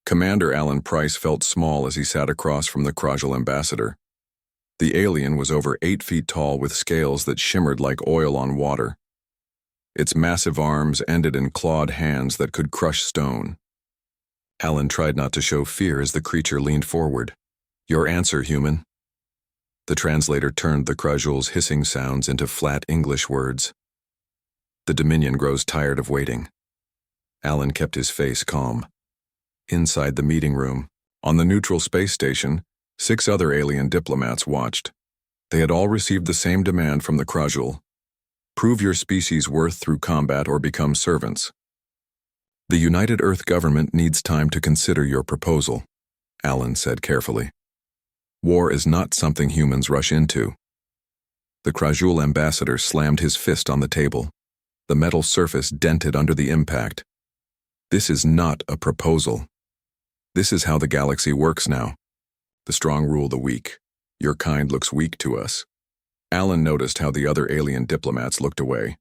Commander Alan Price felt small as he sat across from the Krajul ambassador. The alien was over 8 feet tall with scales that shimmered like oil on water. Its massive arms ended in clawed hands that could crush stone. Alan tried not to show fear as the creature leaned forward. "Your answer, human." The translator turned the Krajul's hissing sounds into flat English words. The Dominion grows tired of waiting. Alan kept his face calm. Inside the meeting room, on the neutral space station, 6 other alien diplomats watched. They had all received the same demand from the Krajul: prove your species' worth through combat or become servants. "The United Earth government needs time to consider your proposal," Alan said carefully. "War is not something humans rush into." The Krajul ambassador slammed his fist on the table. The metal surface dented under the impact. "This is not a proposal. This is how the galaxy works now. The strong rule the weak. Your kind looks weak to us." Alan noticed how the other alien diplomats looked away.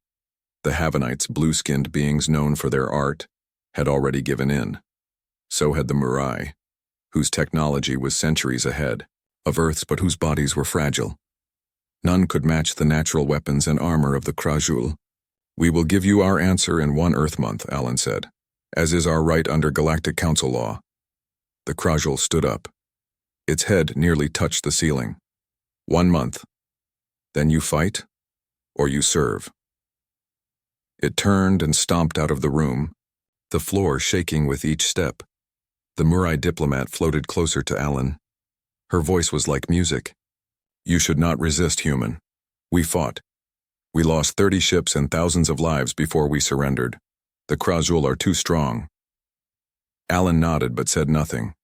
The Havanites, blue-skinned beings known for their art, had already given in. So had the Murai, whose technology was centuries ahead of Earth's but whose bodies were fragile. None could match the natural weapons and armor of the Krajul. "We will give you our answer in 1 Earth month," Alan said, "as is our right under Galactic Council law." The Krajul stood up. Its head nearly touched the ceiling. 1 month. Then you fight, or you serve." It turned and stomped out of the room, the floor shaking with each step. The Murai diplomat floated closer to Alan. Her voice was like music. "You should not resist, human. We fought. We lost 30 ships and thousands of lives before we surrendered. The Krajul are too strong." Alan nodded but said nothing.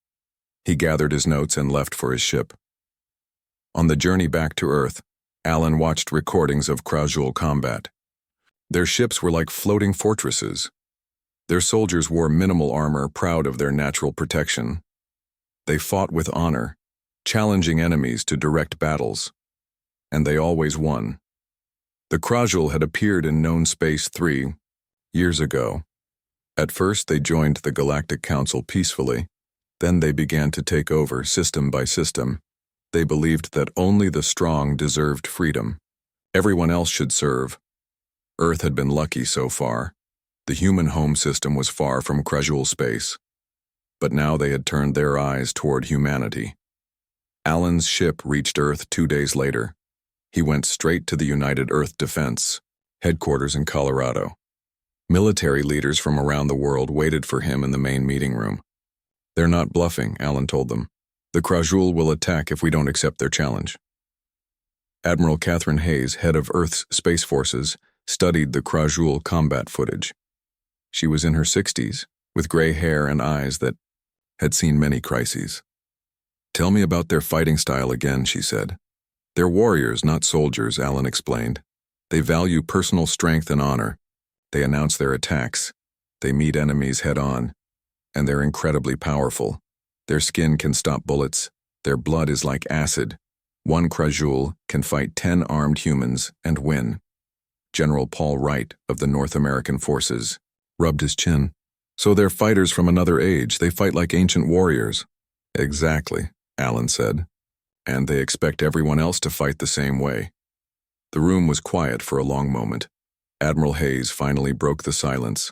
He gathered his notes and left for his ship. On the journey back to Earth, Alan watched recordings of Krajul combat. Their ships were like floating fortresses. Their soldiers wore minimal armor, proud of their natural protection. They fought with honor, challenging enemies to direct battles. And they always won. The Krajul had appeared in known space 3 years ago. At first they joined the Galactic Council peacefully. Then they began to take over system by system. They believed that only the strong deserved freedom. Everyone else should serve. Earth had been lucky so far. The human home system was far from Krajul space. But now they had turned their eyes toward humanity. Alan's ship reached Earth 2 days later. He went straight to the United Earth Defense headquarters in Colorado. Military leaders from around the world waited for him in the main meeting room. "They're not bluffing," Alan told them. "The Krajul will attack if we don't accept their challenge." Admiral Catherine Hayes, head of Earth's Space Forces, studied the Krajul combat footage. She was in her 60s, with gray hair and eyes that had seen many crises. "Tell me about their fighting style again," she said. "They're warriors, not soldiers," Alan explained. "They value personal strength and honor. They announce their attacks. They meet enemies head-on. And they're incredibly powerful. Their skin can stop bullets. Their blood is like acid. One Krajul can fight 10 armed humans and win." General Paul Wright of the North American Forces rubbed his chin. "So they're fighters from another age. They fight like ancient warriors." "Exactly," Alan said. "And they expect everyone else to fight the same way." The room was quiet for a long moment. Admiral Hayes finally broke the silence.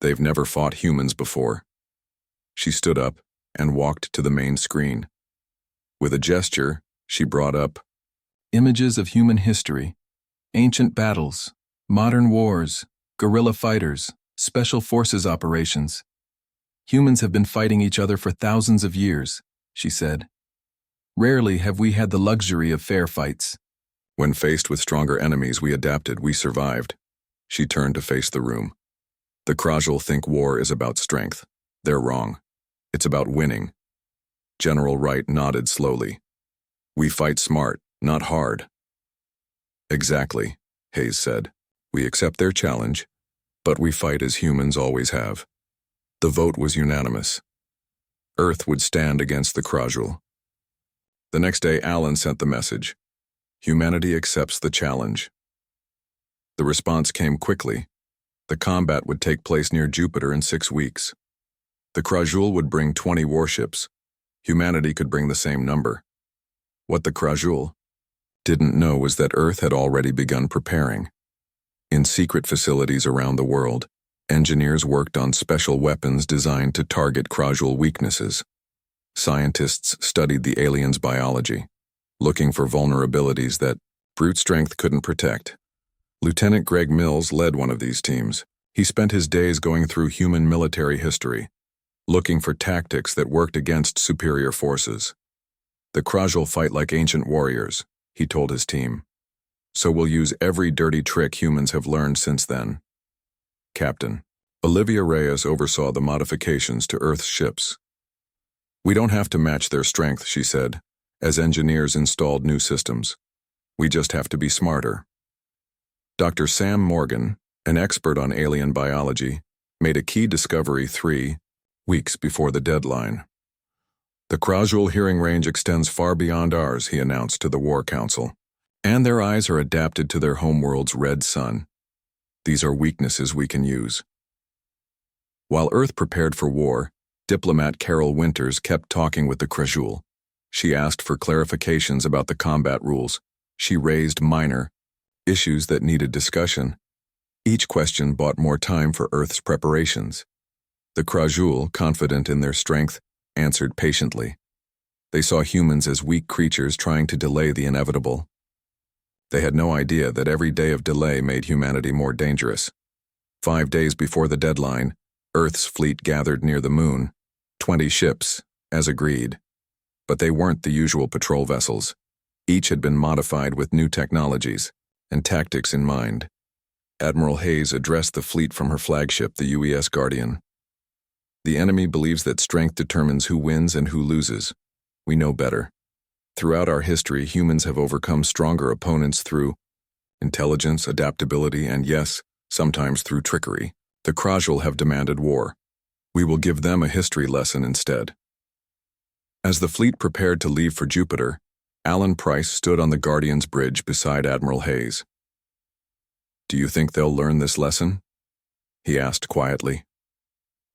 "They've never fought humans before." She stood up and walked to the main screen. With a gesture, she brought up images of human history, ancient battles, modern wars, guerrilla fighters, special forces operations. "Humans have been fighting each other for thousands of years," she said. "Rarely have we had the luxury of fair fights. When faced with stronger enemies, we adapted, we survived." She turned to face the room. "The Krajul think war is about strength. They're wrong. It's about winning." General Wright nodded slowly. "We fight smart, not hard." "Exactly," Hayes said. "We accept their challenge, but we fight as humans always have." The vote was unanimous. Earth would stand against the Krajul. The next day, Alan sent the message. Humanity accepts the challenge. The response came quickly. The combat would take place near Jupiter in 6 weeks. The Krajul would bring 20 warships. Humanity could bring the same number. What the Krajul didn't know was that Earth had already begun preparing. In secret facilities around the world, engineers worked on special weapons designed to target Krajul weaknesses. Scientists studied the aliens' biology, looking for vulnerabilities that brute strength couldn't protect. Lieutenant Greg Mills led one of these teams. He spent his days going through human military history, looking for tactics that worked against superior forces. The Krajul fight like ancient warriors, he told his team. So we'll use every dirty trick humans have learned since then. Captain Olivia Reyes oversaw the modifications to Earth's ships. We don't have to match their strength, she said, as engineers installed new systems. We just have to be smarter. Dr. Sam Morgan, an expert on alien biology, made a key discovery 3 weeks before the deadline. The Krajul hearing range extends far beyond ours, he announced to the War Council, and their eyes are adapted to their homeworld's red sun. These are weaknesses we can use. While Earth prepared for war, diplomat Carol Winters kept talking with the Krajul. She asked for clarifications about the combat rules. She raised minor issues that needed discussion. Each question bought more time for Earth's preparations. The Krajul, confident in their strength, answered patiently. They saw humans as weak creatures trying to delay the inevitable. They had no idea that every day of delay made humanity more dangerous. 5 days before the deadline, Earth's fleet gathered near the moon, 20 ships, as agreed. But they weren't the usual patrol vessels. Each had been modified with new technologies and tactics in mind. Admiral Hayes addressed the fleet from her flagship, the UES Guardian. The enemy believes that strength determines who wins and who loses. We know better. Throughout our history, humans have overcome stronger opponents through intelligence, adaptability, and yes, sometimes through trickery. The Krajul have demanded war. We will give them a history lesson instead. As the fleet prepared to leave for Jupiter, Alan Price stood on the Guardian's bridge beside Admiral Hayes. Do you think they'll learn this lesson? He asked quietly.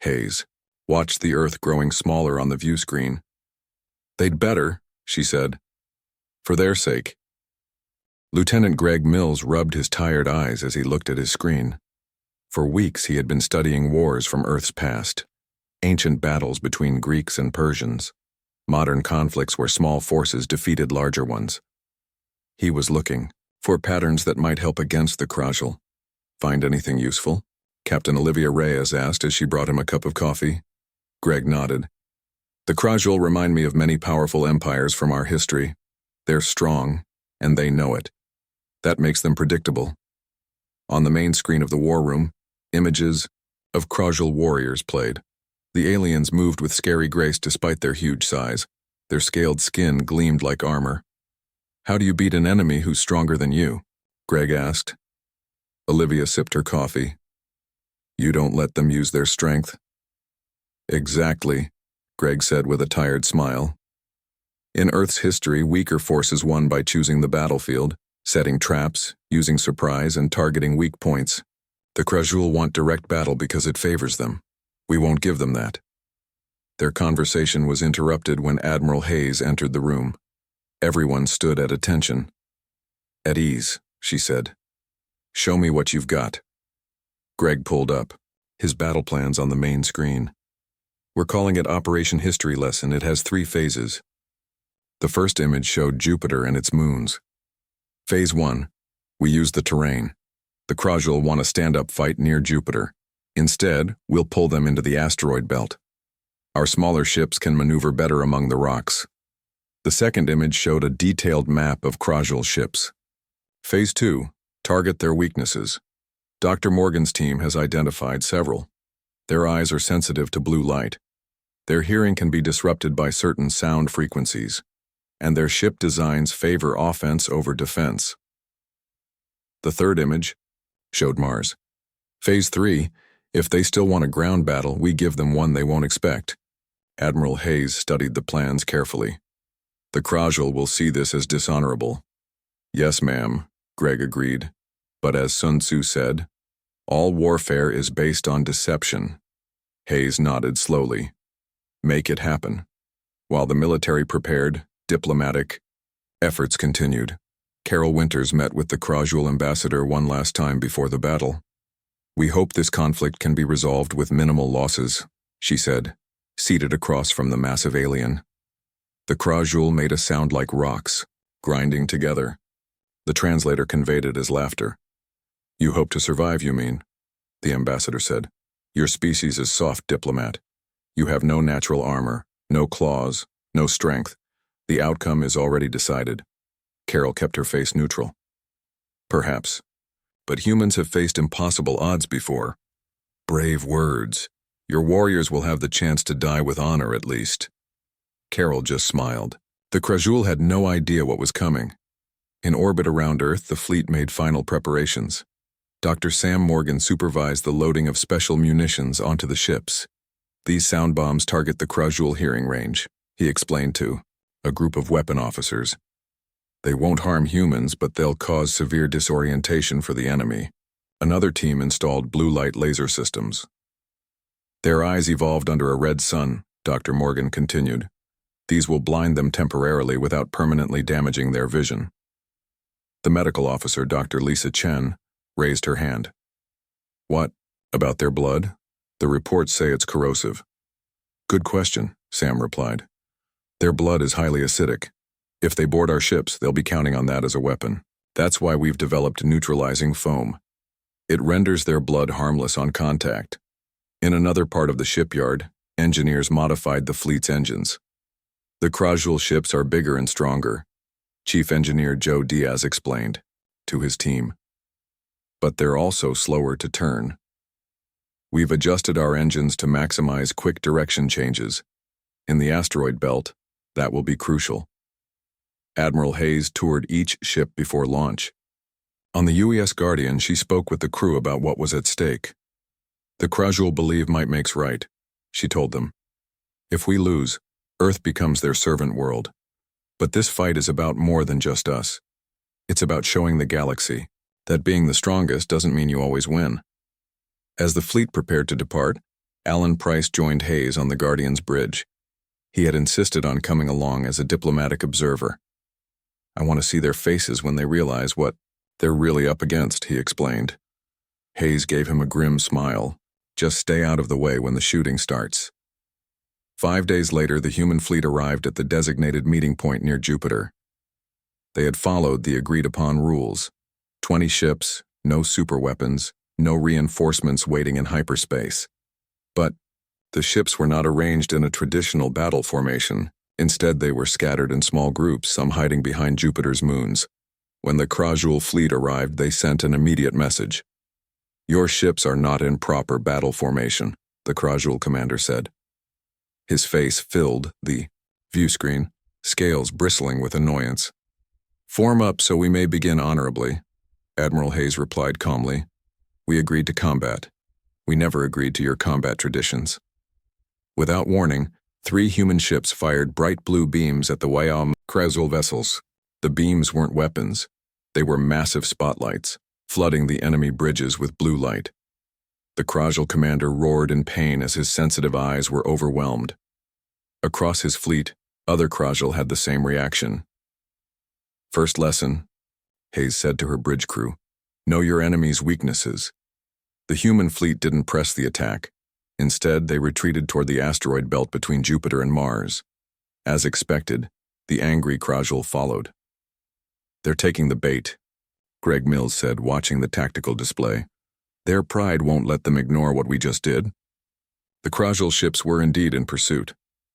Hayes watched the Earth growing smaller on the view screen. They'd better, she said. For their sake. Lieutenant Greg Mills rubbed his tired eyes as he looked at his screen. For weeks he had been studying wars from Earth's past. Ancient battles between Greeks and Persians. Modern conflicts where small forces defeated larger ones. He was looking for patterns that might help against the Krajul. Find anything useful? Captain Olivia Reyes asked as she brought him a cup of coffee. Greg nodded. The Krajul remind me of many powerful empires from our history. They're strong, and they know it. That makes them predictable. On the main screen of the war room, images of Krajul warriors played. The aliens moved with scary grace despite their huge size. Their scaled skin gleamed like armor. How do you beat an enemy who's stronger than you? Greg asked. Olivia sipped her coffee. You don't let them use their strength. Exactly, Greg said with a tired smile. In Earth's history, weaker forces won by choosing the battlefield, setting traps, using surprise, and targeting weak points. The Krajul want direct battle because it favors them. We won't give them that. Their conversation was interrupted when Admiral Hayes entered the room. Everyone stood at attention. At ease, she said. Show me what you've got. Greg pulled up, his battle plans on the main screen. We're calling it Operation History Lesson. It has 3 phases. The first image showed Jupiter and its moons. Phase 1. We use the terrain. The Krajul want a stand-up fight near Jupiter. Instead, we'll pull them into the asteroid belt. Our smaller ships can maneuver better among the rocks. The second image showed a detailed map of Krajul ships. Phase 2. Target their weaknesses. Dr. Morgan's team has identified several. Their eyes are sensitive to blue light. Their hearing can be disrupted by certain sound frequencies, and their ship designs favor offense over defense. The third image showed Mars. Phase 3, if they still want a ground battle, we give them one they won't expect. Admiral Hayes studied the plans carefully. The Krajul will see this as dishonorable. Yes, ma'am, Greg agreed. But as Sun Tzu said, all warfare is based on deception. Hayes nodded slowly. Make it happen. While the military prepared, diplomatic efforts continued. Carol Winters met with the Krajul ambassador one last time before the battle. We hope this conflict can be resolved with minimal losses, she said, seated across from the massive alien. The Krajul made a sound like rocks, grinding together. The translator conveyed it as laughter. You hope to survive, you mean? The ambassador said. Your species is soft, diplomat. You have no natural armor, no claws, no strength. The outcome is already decided. Carol kept her face neutral. Perhaps. But humans have faced impossible odds before. Brave words. Your warriors will have the chance to die with honor at least. Carol just smiled. The Krajul had no idea what was coming. In orbit around Earth, the fleet made final preparations. Dr. Sam Morgan supervised the loading of special munitions onto the ships. These sound bombs target the Krajul hearing range, he explained to a group of weapon officers. They won't harm humans, but they'll cause severe disorientation for the enemy. Another team installed blue light laser systems. Their eyes evolved under a red sun, Dr. Morgan continued. These will blind them temporarily without permanently damaging their vision. The medical officer, Dr. Lisa Chen, raised her hand. What? About their blood? The reports say it's corrosive. Good question, Sam replied. Their blood is highly acidic. If they board our ships, they'll be counting on that as a weapon. That's why we've developed neutralizing foam. It renders their blood harmless on contact. In another part of the shipyard, engineers modified the fleet's engines. The Krajul ships are bigger and stronger, Chief Engineer Joe Diaz explained to his team. But they're also slower to turn. We've adjusted our engines to maximize quick direction changes. In the asteroid belt, that will be crucial. Admiral Hayes toured each ship before launch. On the UES Guardian, she spoke with the crew about what was at stake. The Krajul believe might makes right, she told them. If we lose, Earth becomes their servant world. But this fight is about more than just us. It's about showing the galaxy that being the strongest doesn't mean you always win. As the fleet prepared to depart, Alan Price joined Hayes on the Guardian's bridge. He had insisted on coming along as a diplomatic observer. I want to see their faces when they realize what they're really up against, he explained. Hayes gave him a grim smile. Just stay out of the way when the shooting starts. 5 days later, the human fleet arrived at the designated meeting point near Jupiter. They had followed the agreed-upon rules. 20 ships, no superweapons, no reinforcements waiting in hyperspace. But the ships were not arranged in a traditional battle formation. Instead, they were scattered in small groups, some hiding behind Jupiter's moons. When the Krajul fleet arrived, they sent an immediate message. Your ships are not in proper battle formation, the Krajul commander said. His face filled the view screen, scales bristling with annoyance. Form up so we may begin honorably, Admiral Hayes replied calmly. We agreed to combat. We never agreed to your combat traditions. Without warning, 3 human ships fired bright blue beams at the Wyam Krajul vessels. The beams weren't weapons. They were massive spotlights, flooding the enemy bridges with blue light. The Krajul commander roared in pain as his sensitive eyes were overwhelmed. Across his fleet, other Krajul had the same reaction. First lesson, Hayes said to her bridge crew, know your enemy's weaknesses. The human fleet didn't press the attack. Instead, they retreated toward the asteroid belt between Jupiter and Mars. As expected, the angry Krajul followed. They're taking the bait, Greg Mills said, watching the tactical display. Their pride won't let them ignore what we just did. The Krajul ships were indeed in pursuit,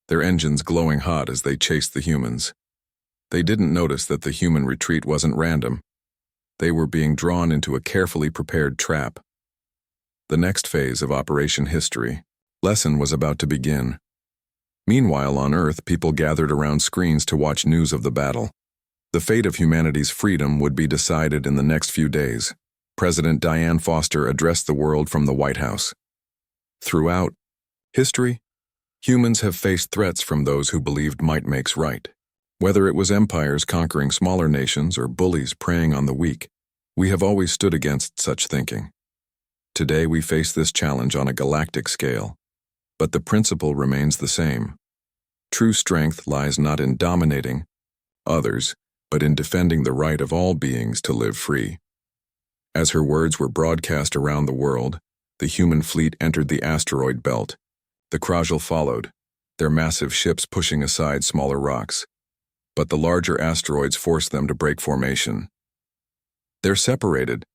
their engines glowing hot as they chased the humans. They didn't notice that the human retreat wasn't random. They were being drawn into a carefully prepared trap. The next phase of Operation History lesson was about to begin. Meanwhile, on Earth, people gathered around screens to watch news of the battle. The fate of humanity's freedom would be decided in the next few days. President Diane Foster addressed the world from the White House. Throughout history, humans have faced threats from those who believed might makes right. Whether it was empires conquering smaller nations or bullies preying on the weak, we have always stood against such thinking. Today we face this challenge on a galactic scale. But the principle remains the same. True strength lies not in dominating others, but in defending the right of all beings to live free. As her words were broadcast around the world, the human fleet entered the asteroid belt. The Krajl followed, their massive ships pushing aside smaller rocks. But the larger asteroids forced them to break formation. "They're separated,"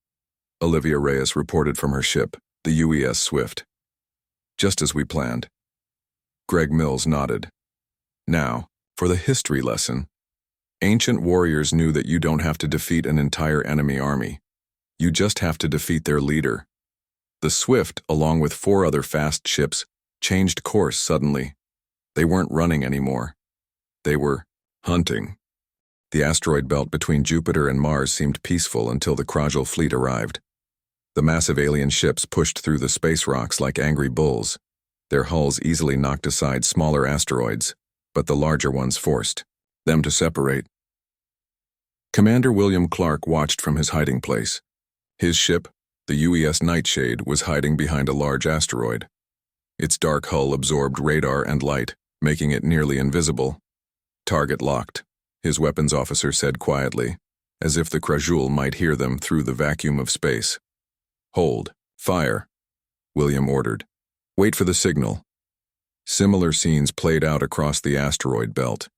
Olivia Reyes reported from her ship, the UES Swift. "Just as we planned." Greg Mills nodded. Now, for the history lesson. Ancient warriors knew that you don't have to defeat an entire enemy army. You just have to defeat their leader. The Swift, along with 4 other fast ships, changed course suddenly. They weren't running anymore. They were hunting. The asteroid belt between Jupiter and Mars seemed peaceful until the Krajl fleet arrived. The massive alien ships pushed through the space rocks like angry bulls. Their hulls easily knocked aside smaller asteroids, but the larger ones forced them to separate. Commander William Clark watched from his hiding place. His ship, the UES Nightshade, was hiding behind a large asteroid. Its dark hull absorbed radar and light, making it nearly invisible. "Target locked," his weapons officer said quietly, as if the Krajl might hear them through the vacuum of space. "Hold. Fire," William ordered. "Wait for the signal." Similar scenes played out across the asteroid belt.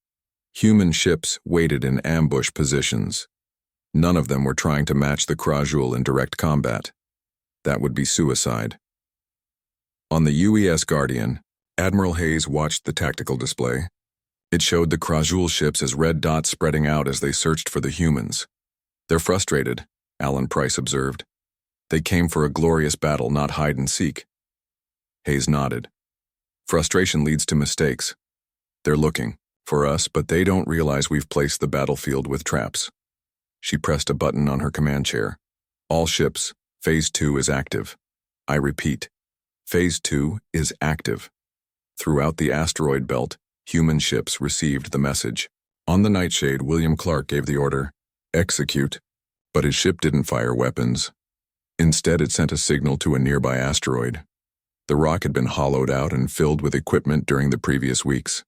Human ships waited in ambush positions. None of them were trying to match the Krajl in direct combat. That would be suicide. On the UES Guardian, Admiral Hayes watched the tactical display. It showed the Krajl ships as red dots spreading out as they searched for the humans. "They're frustrated," Alan Price observed. "They came for a glorious battle, not hide and seek." Hayes nodded. "Frustration leads to mistakes. They're looking for us, but they don't realize we've placed the battlefield with traps." She pressed a button on her command chair. "All ships, Phase 2 is active. I repeat, Phase 2 is active." Throughout the asteroid belt, human ships received the message. On the Nightshade, William Clark gave the order, "Execute," but his ship didn't fire weapons. Instead, it sent a signal to a nearby asteroid. The rock had been hollowed out and filled with equipment during the previous weeks.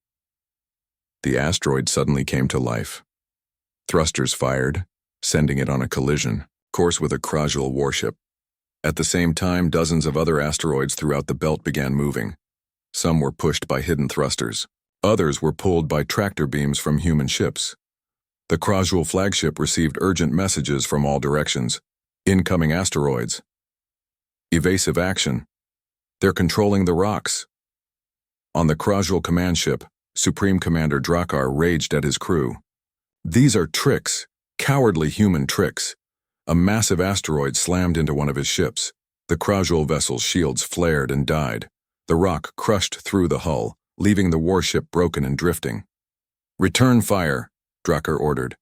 The asteroid suddenly came to life. Thrusters fired, sending it on a collision course with a Krajl warship. At the same time, dozens of other asteroids throughout the belt began moving. Some were pushed by hidden thrusters. Others were pulled by tractor beams from human ships. The Krajl flagship received urgent messages from all directions. "Incoming asteroids. Evasive action. They're controlling the rocks." On the Krajl command ship, Supreme Commander Drakkar raged at his crew. "These are tricks, cowardly human tricks." A massive asteroid slammed into one of his ships. The Krajl vessel's shields flared and died. The rock crushed through the hull, leaving the warship broken and drifting. "Return fire," Drakkar ordered.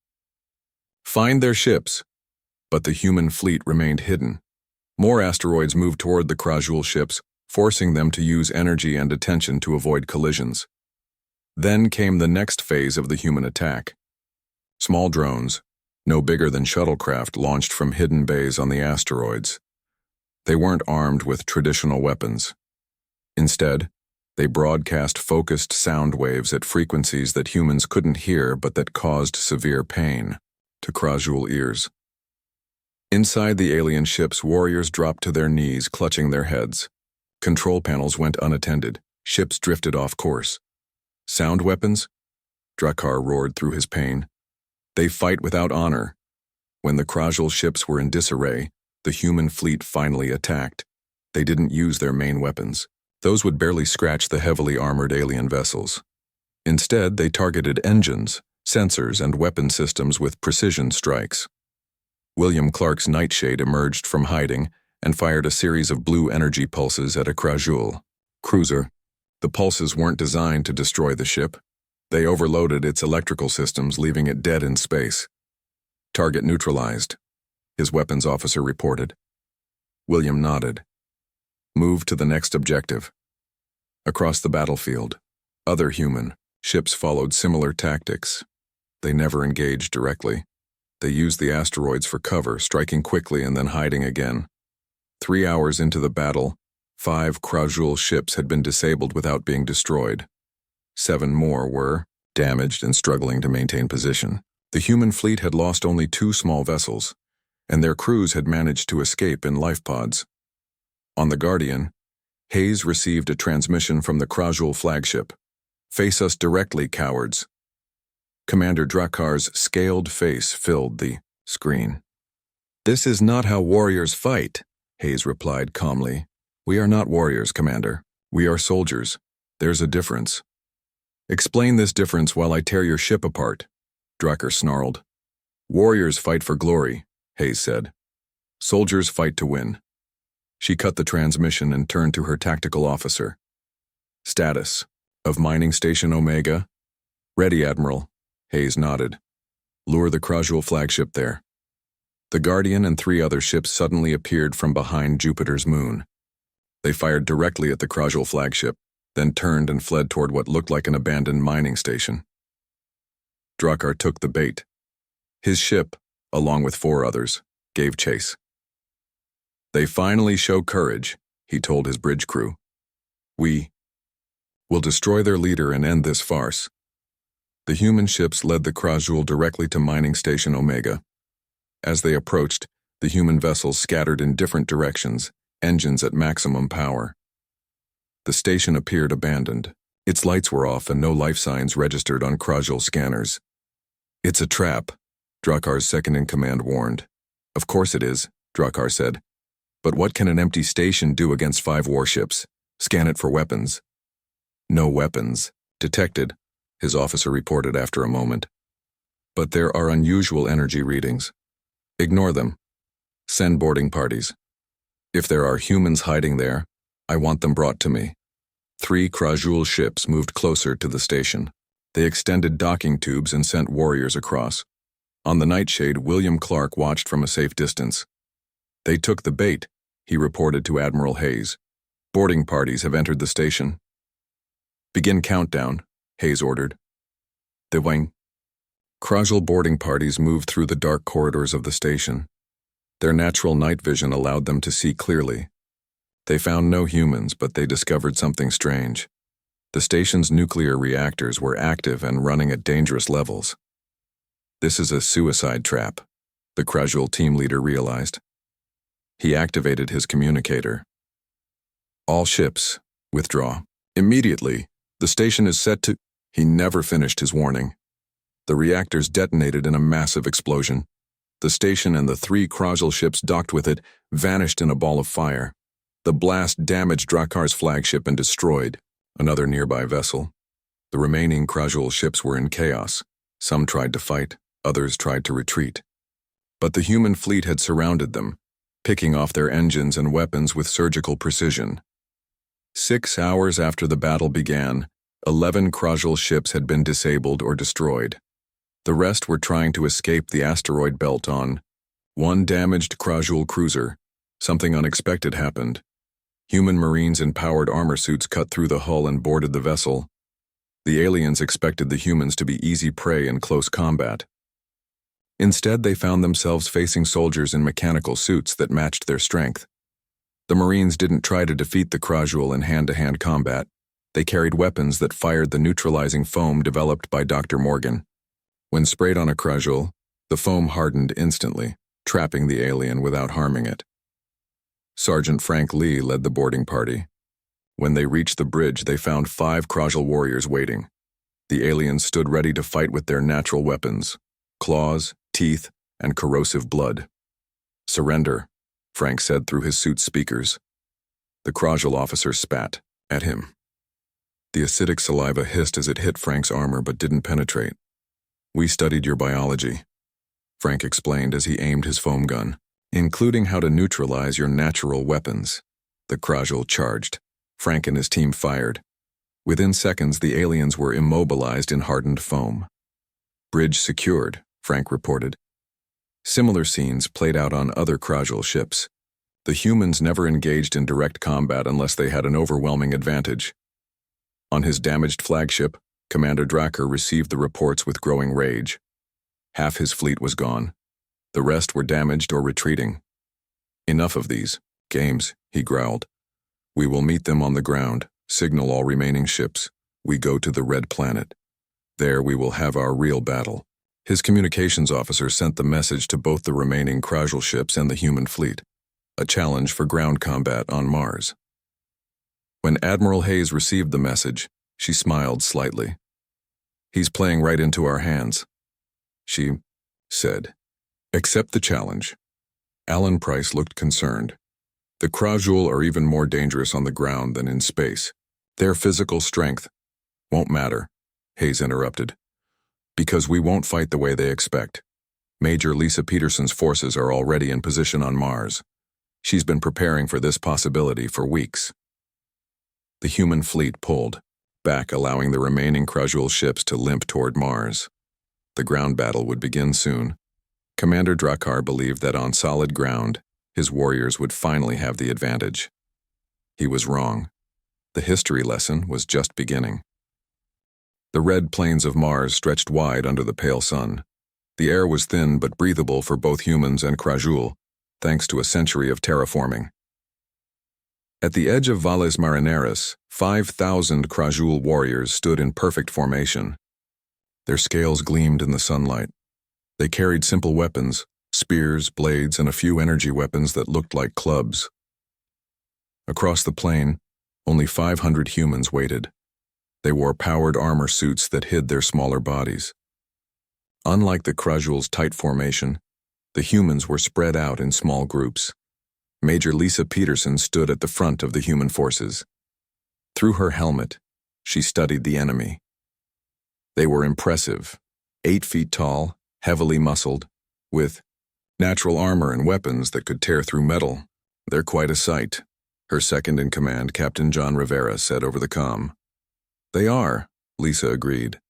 "Find their ships." But the human fleet remained hidden. More asteroids moved toward the Krajl ships, forcing them to use energy and attention to avoid collisions. Then came the next phase of the human attack. Small drones, no bigger than shuttlecraft, launched from hidden bays on the asteroids. They weren't armed with traditional weapons. Instead, they broadcast focused sound waves at frequencies that humans couldn't hear but that caused severe pain to Krajl ears. Inside the alien ships, warriors dropped to their knees, clutching their heads. Control panels went unattended. Ships drifted off course. "Sound weapons?" Drakkar roared through his pain. "They fight without honor." When the Krajl ships were in disarray, the human fleet finally attacked. They didn't use their main weapons. Those would barely scratch the heavily armored alien vessels. Instead, they targeted engines, sensors, and weapon systems with precision strikes. William Clark's Nightshade emerged from hiding and fired a series of blue energy pulses at a Krajl cruiser. The pulses weren't designed to destroy the ship. They overloaded its electrical systems, leaving it dead in space. "Target neutralized," his weapons officer reported. William nodded. "Move to the next objective." Across the battlefield, other human ships followed similar tactics. They never engaged directly. They used the asteroids for cover, striking quickly and then hiding again. 3 hours into the battle, 5 Krajul ships had been disabled without being destroyed. 7 more were damaged and struggling to maintain position. The human fleet had lost only 2 small vessels, and their crews had managed to escape in life pods. On the Guardian, Hayes received a transmission from the Krajul flagship. "Face us directly, cowards." Commander Drakar's scaled face filled the screen. "This is not how warriors fight," Hayes replied calmly. "We are not warriors, Commander. We are soldiers. There's a difference." "Explain this difference while I tear your ship apart," Drakar snarled. "Warriors fight for glory," Hayes said. "Soldiers fight to win." She cut the transmission and turned to her tactical officer. "Status of Mining Station Omega?" "Ready, Admiral," Hayes nodded. "Lure the Krajul flagship there." The Guardian and 3 other ships suddenly appeared from behind Jupiter's moon. They fired directly at the Krajul flagship, then turned and fled toward what looked like an abandoned mining station. Drakar took the bait. His ship, along with 4 others, gave chase. "They finally show courage," he told his bridge crew. "We will destroy their leader and end this farce." The human ships led the Krajul directly to Mining Station Omega. As they approached, the human vessels scattered in different directions, engines at maximum power. The station appeared abandoned. Its lights were off and no life signs registered on Krajul scanners. "It's a trap," Drakar's second-in-command warned. "Of course it is," Drakar said. "But what can an empty station do against 5 warships? Scan it for weapons." "No weapons. Detected," his officer reported after a moment. "But there are unusual energy readings. Ignore them. Send boarding parties. If there are humans hiding there, I want them brought to me." 3 Krajul ships moved closer to the station. They extended docking tubes and sent warriors across. On the nightshade, William Clark watched from a safe distance. "They took the bait," he reported to Admiral Hayes. "Boarding parties have entered the station." "Begin countdown," Hayes ordered. The wing. Krajul boarding parties moved through the dark corridors of the station. Their natural night vision allowed them to see clearly. They found no humans, but they discovered something strange. The station's nuclear reactors were active and running at dangerous levels. "This is a suicide trap," the Krajul team leader realized. He activated his communicator. "All ships, withdraw. Immediately, the station is set to—" He never finished his warning. The reactors detonated in a massive explosion. The station and the 3 Krajul ships docked with it vanished in a ball of fire. The blast damaged Drakar's flagship and destroyed another nearby vessel. The remaining Krajul ships were in chaos. Some tried to fight, others tried to retreat. But the human fleet had surrounded them, picking off their engines and weapons with surgical precision. 6 hours after the battle began, 11 Krajul ships had been disabled or destroyed. The rest were trying to escape the asteroid belt on 1 damaged Krajul cruiser. Something unexpected happened. Human Marines in powered armor suits cut through the hull and boarded the vessel. The aliens expected the humans to be easy prey in close combat. Instead, they found themselves facing soldiers in mechanical suits that matched their strength. The Marines didn't try to defeat the Krajul in hand-to-hand combat. They carried weapons that fired the neutralizing foam developed by Dr. Morgan. When sprayed on a Krajul, the foam hardened instantly, trapping the alien without harming it. Sergeant Frank Lee led the boarding party. When they reached the bridge, they found 5 Krajul warriors waiting. The aliens stood ready to fight with their natural weapons: claws, teeth, and corrosive blood. "Surrender," Frank said through his suit's speakers. The Krajul officer spat at him. The acidic saliva hissed as it hit Frank's armor but didn't penetrate. "We studied your biology," Frank explained as he aimed his foam gun, "including how to neutralize your natural weapons." The Krajul charged. Frank and his team fired. Within seconds, the aliens were immobilized in hardened foam. "Bridge secured," Frank reported. Similar scenes played out on other Krajul ships. The humans never engaged in direct combat unless they had an overwhelming advantage. On his damaged flagship, Commander Drakar received the reports with growing rage. Half his fleet was gone. The rest were damaged or retreating. "Enough of these games," he growled. We will meet them on the ground, signal all remaining ships. We go to the Red Planet. There we will have our real battle. His communications officer sent the message to both the remaining Krajul ships and the human fleet, a challenge for ground combat on Mars. When Admiral Hayes received the message, she smiled slightly. "He's playing right into our hands," she said. "Accept the challenge." Alan Price looked concerned. "The Krajul are even more dangerous on the ground than in space. Their physical strength won't matter," Hayes interrupted, "because we won't fight the way they expect. Major Lisa Peterson's forces are already in position on Mars. She's been preparing for this possibility for weeks." The human fleet pulled back, allowing the remaining Krajul ships to limp toward Mars. The ground battle would begin soon. Commander Drakkar believed that on solid ground, his warriors would finally have the advantage. He was wrong. The history lesson was just beginning. The red plains of Mars stretched wide under the pale sun. The air was thin but breathable for both humans and Krajul, thanks to a century of terraforming. At the edge of Valles Marineris, 5,000 Krajul warriors stood in perfect formation. Their scales gleamed in the sunlight. They carried simple weapons, spears, blades, and a few energy weapons that looked like clubs. Across the plain, only 500 humans waited. They wore powered armor suits that hid their smaller bodies. Unlike the Krajul's tight formation, the humans were spread out in small groups. Major Lisa Peterson stood at the front of the human forces. Through her helmet, she studied the enemy. They were impressive, 8 feet tall, heavily muscled, with natural armor and weapons that could tear through metal. "They're quite a sight," her second-in-command, Captain John Rivera, said over the comm. "They are," Lisa agreed,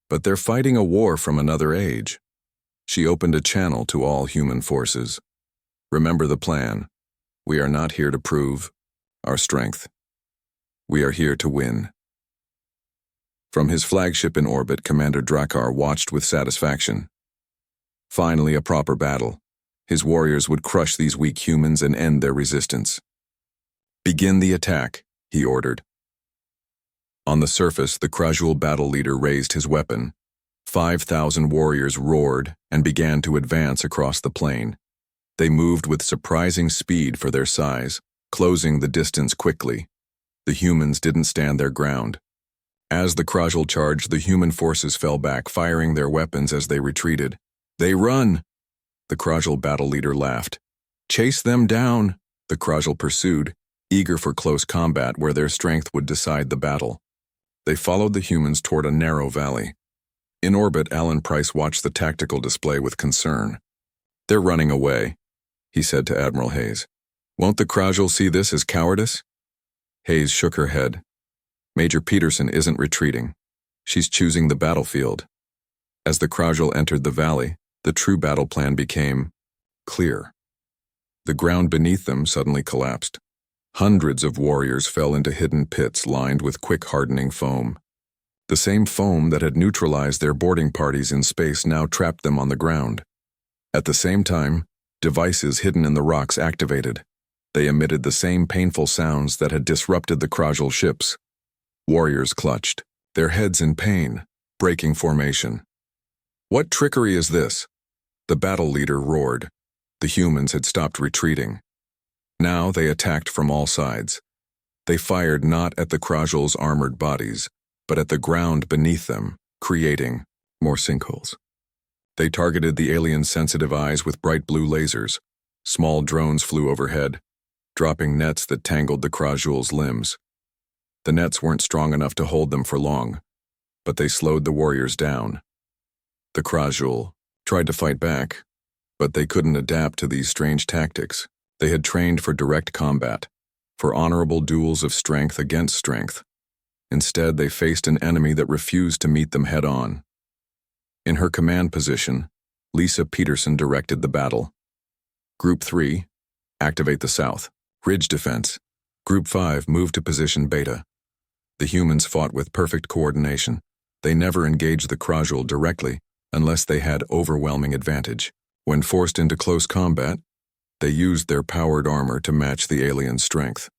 "but they're fighting a war from another age." She opened a channel to all human forces. "Remember the plan. We are not here to prove our strength. We are here to win." From his flagship in orbit, Commander Drakkar watched with satisfaction. Finally, a proper battle. His warriors would crush these weak humans and end their resistance. "Begin the attack," he ordered. On the surface, the Krajul battle leader raised his weapon. 5,000 warriors roared and began to advance across the plain. They moved with surprising speed for their size, closing the distance quickly. The humans didn't stand their ground. As the Krajul charged, the human forces fell back, firing their weapons as they retreated. "They run!" The Krajul battle leader laughed. "Chase them down!" the Krajul pursued, eager for close combat where their strength would decide the battle. They followed the humans toward a narrow valley. In orbit, Alan Price watched the tactical display with concern. "They're running away," he said to Admiral Hayes. "Won't the Krajul see this as cowardice?" Hayes shook her head. "Major Peterson isn't retreating. She's choosing the battlefield." As the Krajul entered the valley, the true battle plan became clear. The ground beneath them suddenly collapsed. Hundreds of warriors fell into hidden pits lined with quick-hardening foam. The same foam that had neutralized their boarding parties in space now trapped them on the ground. At the same time, devices hidden in the rocks activated. They emitted the same painful sounds that had disrupted the Krajul ships. Warriors clutched, their heads in pain, breaking formation. "What trickery is this?" The battle leader roared. The humans had stopped retreating. Now they attacked from all sides. They fired not at the Krajul's armored bodies, but at the ground beneath them, creating more sinkholes. They targeted the aliens' sensitive eyes with bright blue lasers. Small drones flew overhead, dropping nets that tangled the Krajul's limbs. The nets weren't strong enough to hold them for long, but they slowed the warriors down. The Krajul tried to fight back, but they couldn't adapt to these strange tactics. They had trained for direct combat, for honorable duels of strength against strength. Instead, they faced an enemy that refused to meet them head-on. In her command position, Lisa Peterson directed the battle. Group 3, activate the south. Ridge defense. Group 5, move to position beta. The humans fought with perfect coordination. They never engaged the Krajul directly unless they had overwhelming advantage. When forced into close combat, they used their powered armor to match the alien strength.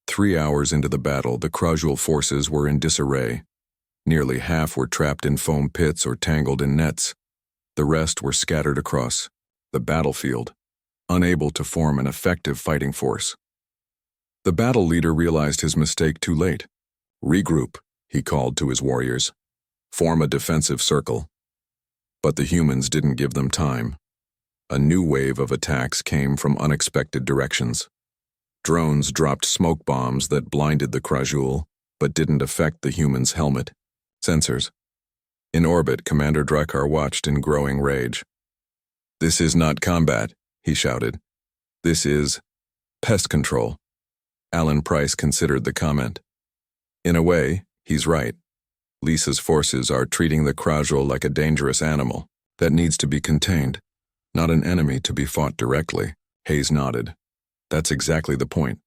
3 hours into the battle, the Krajul forces were in disarray. Nearly half were trapped in foam pits or tangled in nets. The rest were scattered across the battlefield, unable to form an effective fighting force. The battle leader realized his mistake too late. "Regroup," he called to his warriors. "Form a defensive circle." But the humans didn't give them time. A new wave of attacks came from unexpected directions. Drones dropped smoke bombs that blinded the Krajul, but didn't affect the human's helmet. Sensors. In orbit, Commander Drakkar watched in growing rage. "This is not combat," he shouted. "This is pest control." Alan Price considered the comment. In a way, he's right. Lisa's forces are treating the Krajul like a dangerous animal that needs to be contained, not an enemy to be fought directly. Hayes nodded. That's exactly the point.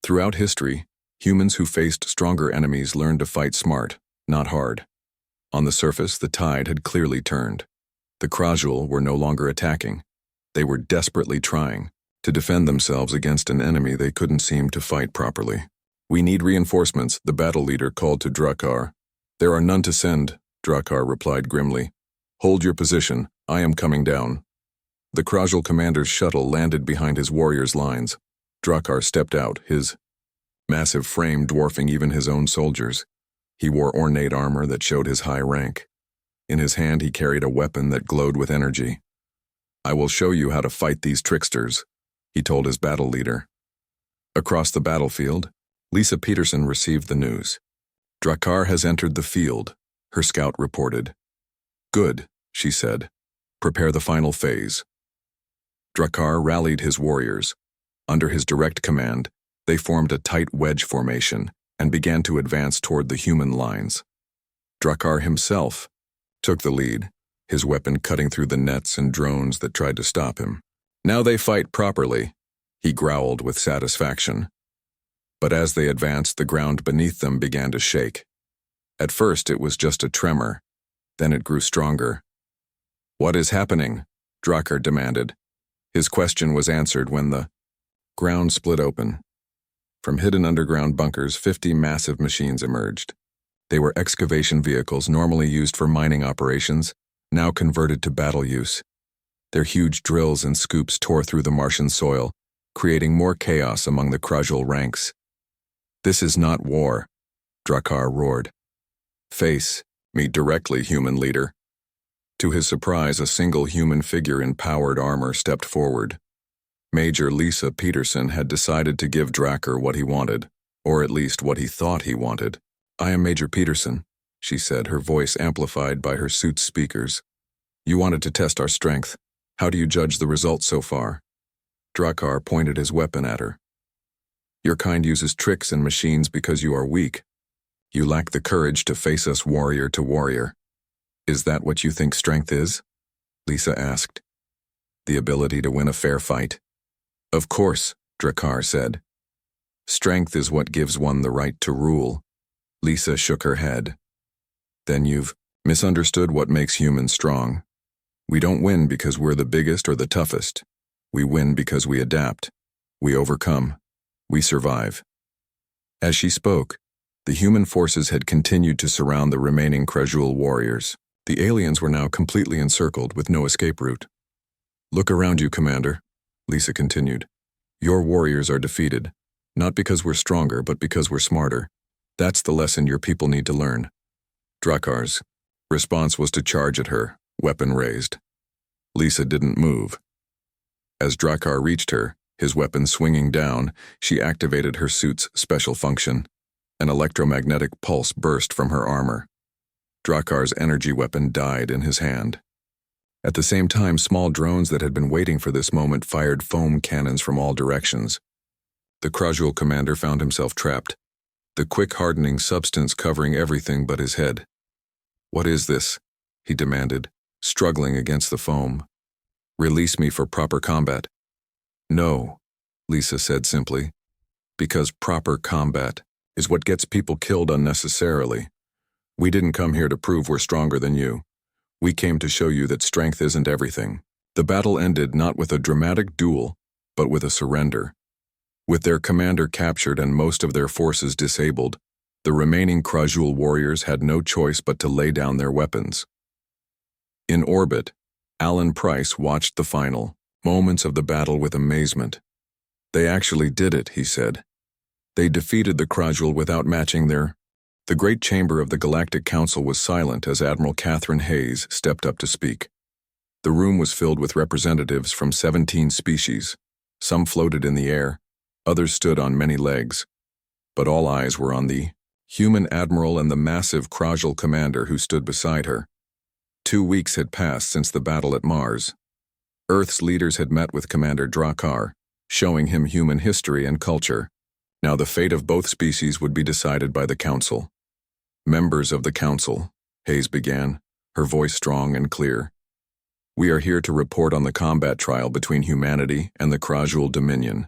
Throughout history, humans who faced stronger enemies learned to fight smart, not hard. On the surface, the tide had clearly turned. The Krajul were no longer attacking. They were desperately trying to defend themselves against an enemy they couldn't seem to fight properly. "We need reinforcements," the battle leader called to Drakkar. "There are none to send," Drakkar replied grimly. "Hold your position. I am coming down." The Krajul commander's shuttle landed behind his warriors' lines. Drakkar stepped out, his massive frame dwarfing even his own soldiers. He wore ornate armor that showed his high rank. In his hand he carried a weapon that glowed with energy. "I will show you how to fight these tricksters," he told his battle leader. Across the battlefield, Lisa Peterson received the news. "Drakkar has entered the field," her scout reported. "Good," she said. "Prepare the final phase." Drakkar rallied his warriors. Under his direct command, they formed a tight wedge formation and began to advance toward the human lines. Drakkar himself took the lead, his weapon cutting through the nets and drones that tried to stop him. "Now they fight properly," he growled with satisfaction. But as they advanced, the ground beneath them began to shake. At first it was just a tremor, then it grew stronger. "What is happening?" Drakkar demanded. His question was answered when the ground split open. From hidden underground bunkers, 50 massive machines emerged. They were excavation vehicles normally used for mining operations, now converted to battle use. Their huge drills and scoops tore through the Martian soil, creating more chaos among the Krajul ranks. "This is not war," Drakkar roared. "Face me directly, human leader." To his surprise, a single human figure in powered armor stepped forward. Major Lisa Peterson had decided to give Drakkar what he wanted, or at least what he thought he wanted. "I am Major Peterson," she said, her voice amplified by her suit's speakers. "You wanted to test our strength. How do you judge the results so far?" Drakkar pointed his weapon at her. "Your kind uses tricks and machines because you are weak. You lack the courage to face us warrior to warrior. Is that what you think strength is?" Lisa asked. "The ability to win a fair fight." "Of course," Drakkar said. "Strength is what gives one the right to rule." Lisa shook her head. "Then you've misunderstood what makes humans strong. We don't win because we're the biggest or the toughest. We win because we adapt. We overcome. We survive." As she spoke, the human forces had continued to surround the remaining Krajul warriors. The aliens were now completely encircled with no escape route. "Look around you, Commander," Lisa continued. "Your warriors are defeated, not because we're stronger, but because we're smarter. That's the lesson your people need to learn." Drakkar's response was to charge at her, weapon raised. Lisa didn't move. As Drakkar reached her, his weapon swinging down, she activated her suit's special function. An electromagnetic pulse burst from her armor. Drakkar's energy weapon died in his hand. At the same time, small drones that had been waiting for this moment fired foam cannons from all directions. The Krajul commander found himself trapped, the quick hardening substance covering everything but his head. "What is this?" he demanded, struggling against the foam. "Release me for proper combat." "No," Lisa said simply, "because proper combat is what gets people killed unnecessarily. We didn't come here to prove we're stronger than you. We came to show you that strength isn't everything." The battle ended not with a dramatic duel, but with a surrender. With their commander captured and most of their forces disabled, the remaining Krajul warriors had no choice but to lay down their weapons. In orbit, Alan Price watched the final moments of the battle with amazement. "They actually did it," he said. "They defeated the Krajul without matching their—" The great chamber of the Galactic Council was silent as Admiral Catherine Hayes stepped up to speak. The room was filled with representatives from 17 species. Some floated in the air, others stood on many legs. But all eyes were on the human admiral and the massive Krajul commander who stood beside her. 2 weeks had passed since the battle at Mars. Earth's leaders had met with Commander Drakkar, showing him human history and culture. Now the fate of both species would be decided by the Council. "Members of the Council," Hayes began, her voice strong and clear. "We are here to report on the combat trial between humanity and the Krajul Dominion."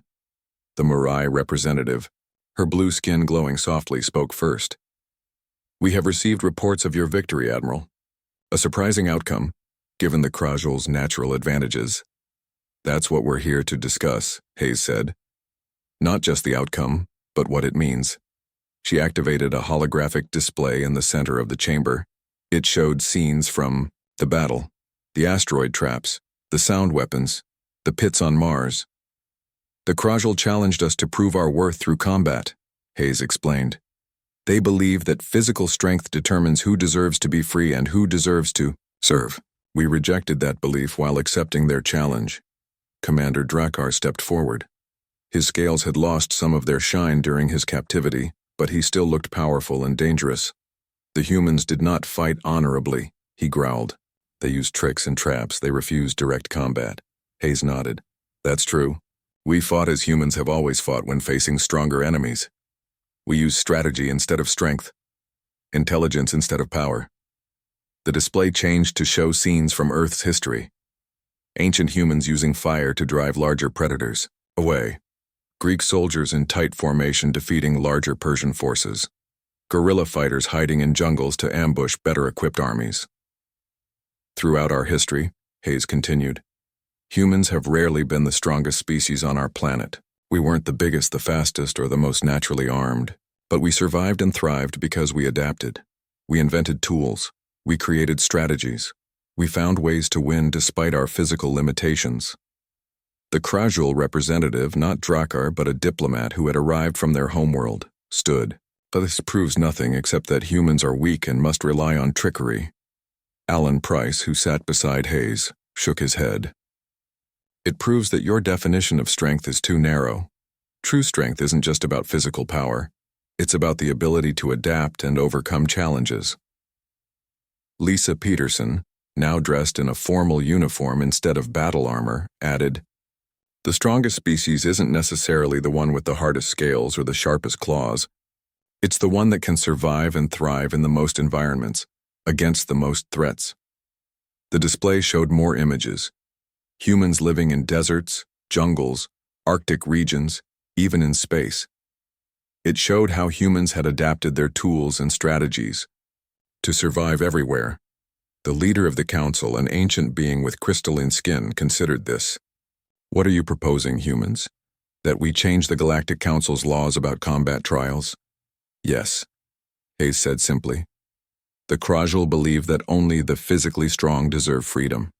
The Mirai representative, her blue skin glowing softly, spoke first. "We have received reports of your victory, Admiral. A surprising outcome, given the Krajul's natural advantages." "That's what we're here to discuss," Hayes said. "Not just the outcome, but what it means." She activated a holographic display in the center of the chamber. It showed scenes from the battle, the asteroid traps, the sound weapons, the pits on Mars. "The Krajul challenged us to prove our worth through combat," Hayes explained. "They believe that physical strength determines who deserves to be free and who deserves to serve. We rejected that belief while accepting their challenge." Commander Drakkar stepped forward. His scales had lost some of their shine during his captivity, but he still looked powerful and dangerous. "The humans did not fight honorably," he growled. "They used tricks and traps. They refused direct combat." Hayes nodded. "That's true. We fought as humans have always fought when facing stronger enemies. We used strategy instead of strength, intelligence instead of power." The display changed to show scenes from Earth's history. Ancient humans using fire to drive larger predators away. Greek soldiers in tight formation defeating larger Persian forces. Guerrilla fighters hiding in jungles to ambush better-equipped armies. "Throughout our history," Hayes continued, "humans have rarely been the strongest species on our planet. We weren't the biggest, the fastest, or the most naturally armed, but we survived and thrived because we adapted. We invented tools. We created strategies. We found ways to win despite our physical limitations." The Krajul representative, not Drakkar but a diplomat who had arrived from their homeworld, stood. "But this proves nothing except that humans are weak and must rely on trickery." Alan Price, who sat beside Hayes, shook his head. "It proves that your definition of strength is too narrow. True strength isn't just about physical power. It's about the ability to adapt and overcome challenges." Lisa Peterson, now dressed in a formal uniform instead of battle armor, added, "The strongest species isn't necessarily the one with the hardest scales or the sharpest claws. It's the one that can survive and thrive in the most environments, against the most threats." The display showed more images. Humans living in deserts, jungles, Arctic regions, even in space. It showed how humans had adapted their tools and strategies to survive everywhere. The leader of the council, an ancient being with crystalline skin, considered this. "What are you proposing, humans? That we change the Galactic Council's laws about combat trials?" "Yes," Hayes said simply. "The Krajul believe that only the physically strong deserve freedom.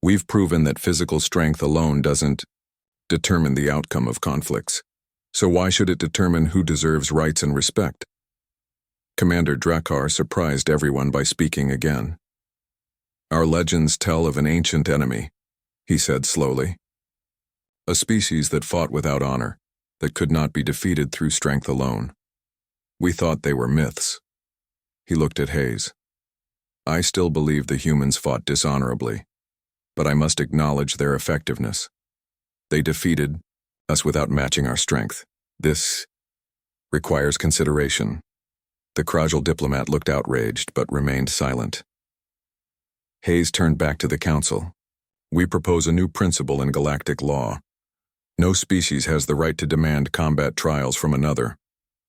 We've proven that physical strength alone doesn't determine the outcome of conflicts. So why should it determine who deserves rights and respect?" Commander Drakkar surprised everyone by speaking again. "Our legends tell of an ancient enemy," he said slowly. "A species that fought without honor, that could not be defeated through strength alone. We thought they were myths." He looked at Hayes. "I still believe the humans fought dishonorably, but I must acknowledge their effectiveness. They defeated us without matching our strength. This requires consideration." The Krajul diplomat looked outraged but remained silent. Hayes turned back to the council. "We propose a new principle in galactic law. No species has the right to demand combat trials from another.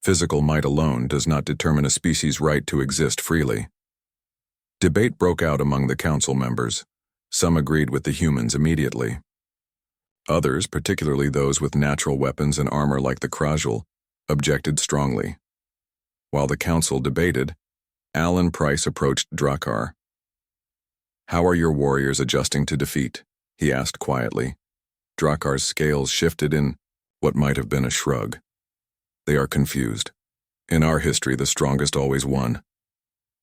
Physical might alone does not determine a species' right to exist freely." Debate broke out among the council members. Some agreed with the humans immediately. Others, particularly those with natural weapons and armor like the Krajul, objected strongly. While the council debated, Alan Price approached Drakkar. "How are your warriors adjusting to defeat?" he asked quietly. Drakkar's scales shifted in what might have been a shrug. "They are confused. In our history, the strongest always won.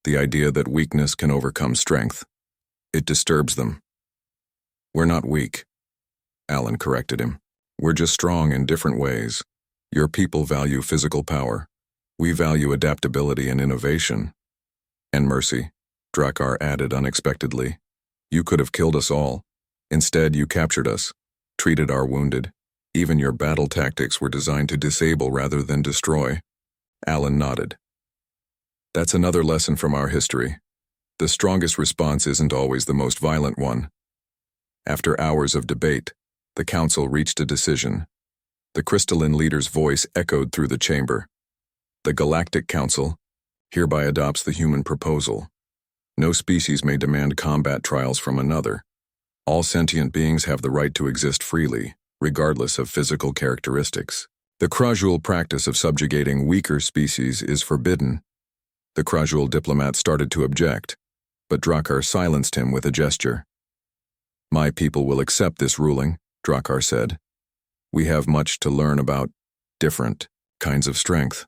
The idea that weakness can overcome strength. It disturbs them." "We're not weak," Alan corrected him. "We're just strong in different ways. Your people value physical power. We value adaptability and innovation. And mercy," Drakkar added unexpectedly. "You could have killed us all. Instead, you captured us, treated our wounded. Even your battle tactics were designed to disable rather than destroy." Alan nodded. "That's another lesson from our history. The strongest response isn't always the most violent one." After hours of debate, the council reached a decision. The crystalline leader's voice echoed through the chamber. "The Galactic Council hereby adopts the human proposal. No species may demand combat trials from another. All sentient beings have the right to exist freely, regardless of physical characteristics. The Krajul practice of subjugating weaker species is forbidden." The Krajul diplomat started to object, but Drakkar silenced him with a gesture. "My people will accept this ruling," Drakkar said. "We have much to learn about different kinds of strength."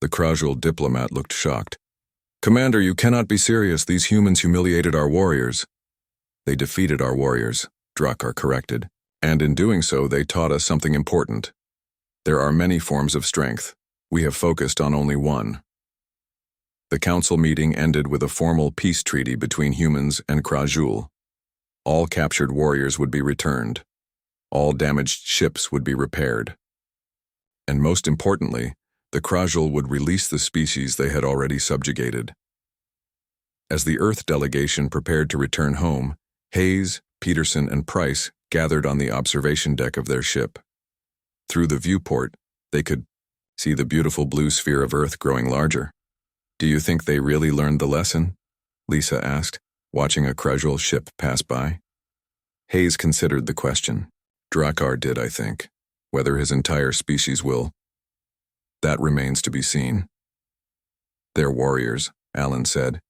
The Krajul diplomat looked shocked. "Commander, you cannot be serious. These humans humiliated our warriors." "They defeated our warriors," Drakkar corrected. "And in doing so, they taught us something important. There are many forms of strength. We have focused on only one." The council meeting ended with a formal peace treaty between humans and Krajul. All captured warriors would be returned. All damaged ships would be repaired. And most importantly, the Krajul would release the species they had already subjugated. As the Earth delegation prepared to return home, Hayes, Peterson, and Price gathered on the observation deck of their ship. Through the viewport, they could see the beautiful blue sphere of Earth growing larger. "Do you think they really learned the lesson?" Lisa asked, watching a Krajul ship pass by. Hayes considered the question. "Drakkar did, I think. Whether his entire species will, that remains to be seen." "They're warriors," Alan said.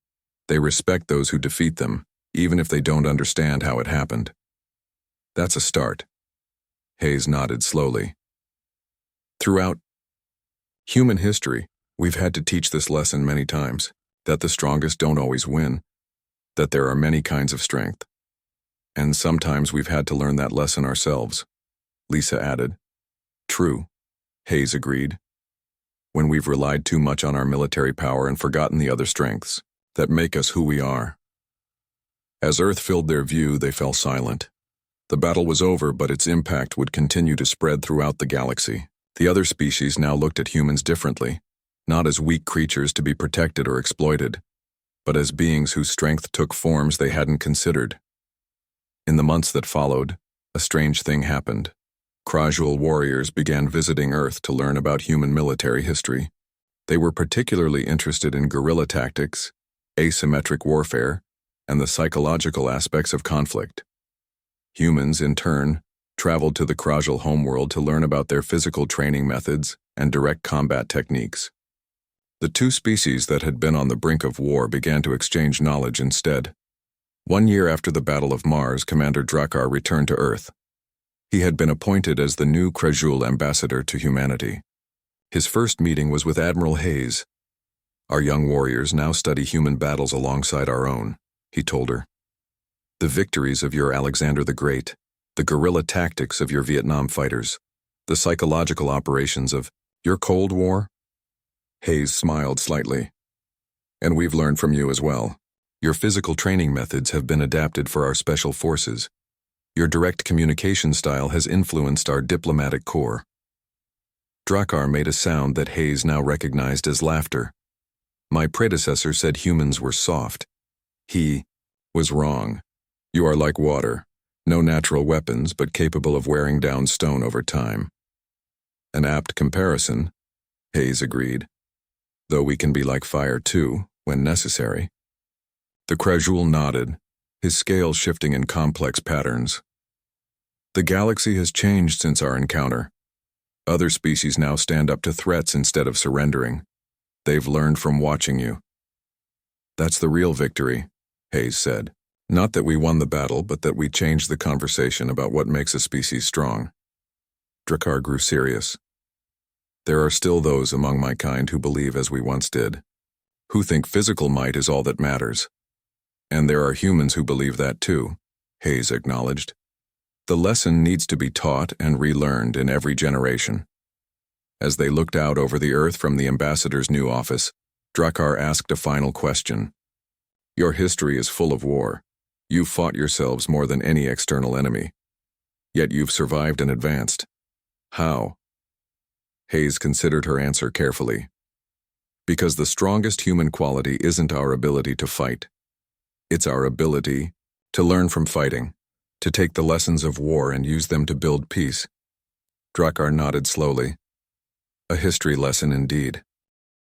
"They respect those who defeat them, even if they don't understand how it happened." "That's a start." Hayes nodded slowly. "Throughout human history, we've had to teach this lesson many times, that the strongest don't always win, that there are many kinds of strength. And sometimes we've had to learn that lesson ourselves," Lisa added. "True," Hayes agreed. "When we've relied too much on our military power and forgotten the other strengths that make us who we are." As Earth filled their view, they fell silent. The battle was over, but its impact would continue to spread throughout the galaxy. The other species now looked at humans differently, not as weak creatures to be protected or exploited, but as beings whose strength took forms they hadn't considered. In the months that followed, a strange thing happened. Krajul warriors began visiting Earth to learn about human military history. They were particularly interested in guerrilla tactics, asymmetric warfare, and the psychological aspects of conflict. Humans, in turn, traveled to the Krajul homeworld to learn about their physical training methods and direct combat techniques. The two species that had been on the brink of war began to exchange knowledge instead. 1 year after the Battle of Mars, Commander Drakkar returned to Earth. He had been appointed as the new Krajul ambassador to humanity. His first meeting was with Admiral Hayes. "Our young warriors now study human battles alongside our own," he told her. "The victories of your Alexander the Great, the guerrilla tactics of your Vietnam fighters, the psychological operations of your Cold War." Hayes smiled slightly. "And we've learned from you as well. Your physical training methods have been adapted for our special forces. Your direct communication style has influenced our diplomatic corps." Drakkar made a sound that Hayes now recognized as laughter. "My predecessor said humans were soft. He was wrong. You are like water, no natural weapons but capable of wearing down stone over time." "An apt comparison," Hayes agreed. "Though we can be like fire too, when necessary." The Krajul nodded, his scales shifting in complex patterns. The galaxy has changed since our encounter. Other species now stand up to threats instead of surrendering. They've learned from watching you. That's the real victory, Hayes said. Not that we won the battle, but that we changed the conversation about what makes a species strong. Drakkar grew serious. There are still those among my kind who believe as we once did, who think physical might is all that matters. And there are humans who believe that too, Hayes acknowledged. The lesson needs to be taught and relearned in every generation. As they looked out over the Earth from the ambassador's new office, Drakkar asked a final question. Your history is full of war. You've fought yourselves more than any external enemy. Yet you've survived and advanced. How? Hayes considered her answer carefully. Because the strongest human quality isn't our ability to fight. It's our ability to learn from fighting, to take the lessons of war and use them to build peace. Drakkar nodded slowly. A history lesson indeed.